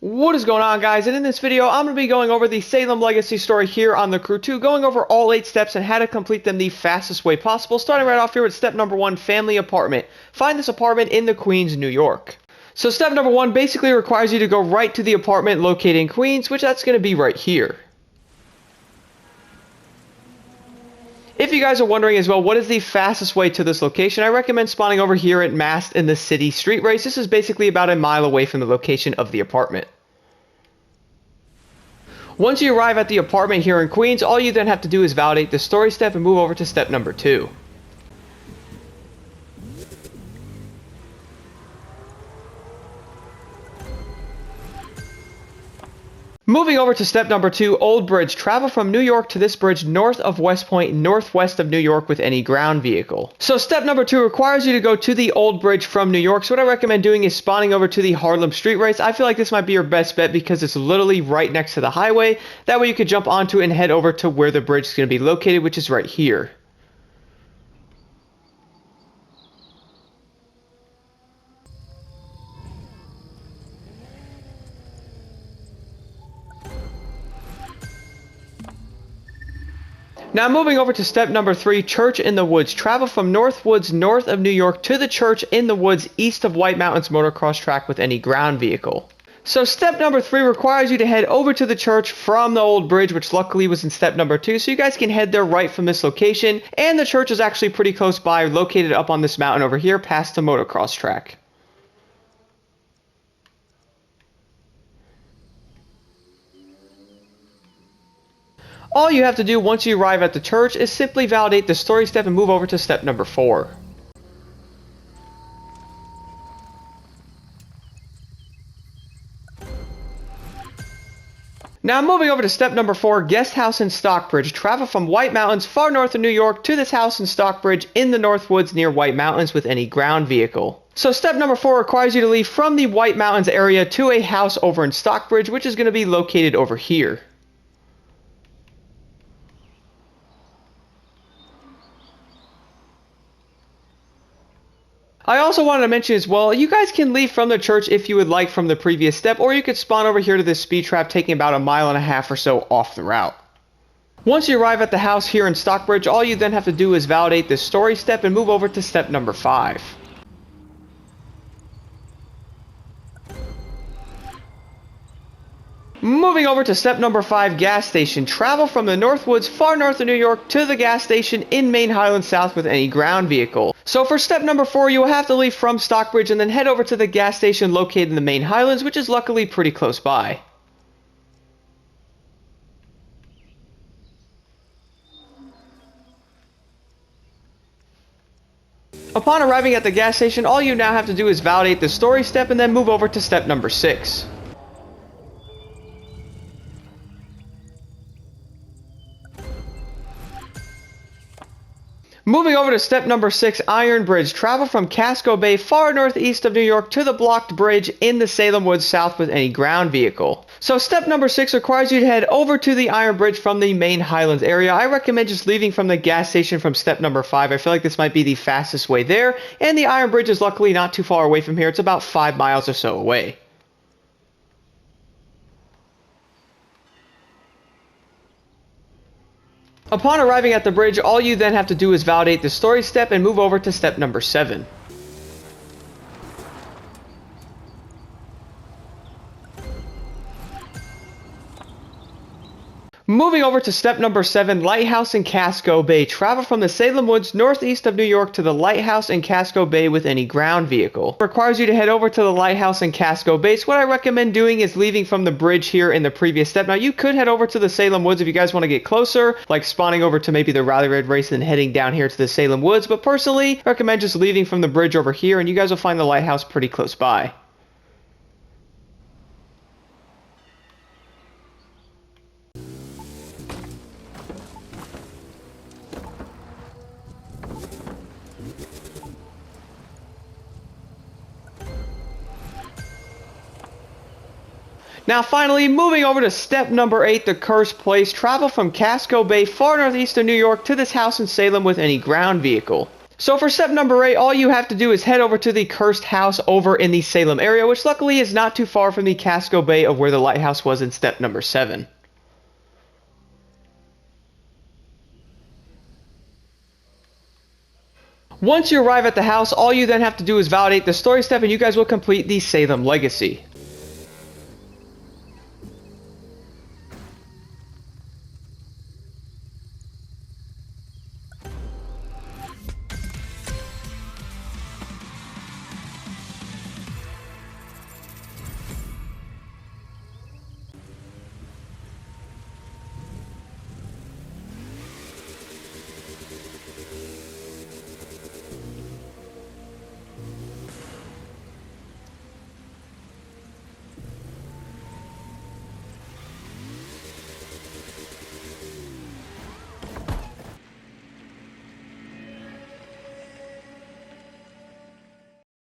What is going on, guys? And in this video I'm going to be going over the Salem Legacy Story here on the Crew 2, going over all 8 steps and how to complete them the fastest way possible, starting right off here with step number 1, family apartment. Find this apartment in the Queens, New York. So step number 1 basically requires you to go right to the apartment located in Queens, which that's going to be right here. If you guys are wondering as well, what is the fastest way to this location, I recommend spawning over here at Mast in the City Street Race. This is basically about a mile away from the location of the apartment. Once you arrive at the apartment here in Queens, all you then have to do is validate the story step and move over to step number 2. Moving over to step number 2, Old Bridge. Travel from New York to this bridge north of West Point, northwest of New York with any ground vehicle. So step number 2 requires you to go to the Old Bridge from New York. So what I recommend doing is spawning over to the Harlem Street Race. I feel like this might be your best bet because it's literally right next to the highway. That way you could jump onto it and head over to where the bridge is going to be located, which is right here. Now moving over to step number 3, Church in the Woods. Travel from North Woods north of New York to the church in the woods east of White Mountains motocross track with any ground vehicle. So step number 3 requires you to head over to the church from the Old Bridge, which luckily was in step number 2, so you guys can head there right from this location, and the church is actually pretty close by, located up on this mountain over here past the motocross track. All you have to do once you arrive at the church is simply validate the story step and move over to step number 4. Now moving over to step number 4, Guesthouse in Stockbridge. Travel from White Mountains far north of New York to this house in Stockbridge in the North Woods near White Mountains with any ground vehicle. So step number 4 requires you to leave from the White Mountains area to a house over in Stockbridge, which is going to be located over here. I also wanted to mention as well, you guys can leave from the church if you would like from the previous step, or you could spawn over here to this speed trap taking about a mile and a half or so off the route. Once you arrive at the house here in Stockbridge, all you then have to do is validate this story step and move over to step number 5. Moving over to step number 5, gas station. Travel from the North Woods far north of New York to the gas station in Main Highland South with any ground vehicle. So for step number 4, you will have to leave from Stockbridge and then head over to the gas station located in the Main Highlands, which is luckily pretty close by. Upon arriving at the gas station, all you now have to do is validate the story step and then move over to step number 6. Moving over to step number 6, Iron Bridge. Travel from Casco Bay far northeast of New York to the blocked bridge in the Salem Woods South with any ground vehicle. So step number 6 requires you to head over to the Iron Bridge from the Main Highlands area. I recommend just leaving from the gas station from step number 5. I feel like this might be the fastest way there, and the Iron Bridge is luckily not too far away from here. It's about 5 miles or so away. Upon arriving at the bridge, all you then have to do is validate the story step and move over to step number 7. Moving over to step number 7, Lighthouse in Casco Bay. Travel from the Salem Woods northeast of New York to the Lighthouse in Casco Bay with any ground vehicle. It requires you to head over to the Lighthouse in Casco Bay. So what I recommend doing is leaving from the bridge here in the previous step. Now you could head over to the Salem Woods if you guys want to get closer, like spawning over to maybe the Rally Raid race and then heading down here to the Salem Woods, but personally I recommend just leaving from the bridge over here and you guys will find the Lighthouse pretty close by. Now finally, moving over to step number 8, the Cursed Place. Travel from Casco Bay far northeast of New York to this house in Salem with any ground vehicle. So for step number 8, all you have to do is head over to the cursed house over in the Salem area, which luckily is not too far from the Casco Bay of where the lighthouse was in step number 7. Once you arrive at the house, all you then have to do is validate the story step and you guys will complete the Salem Legacy.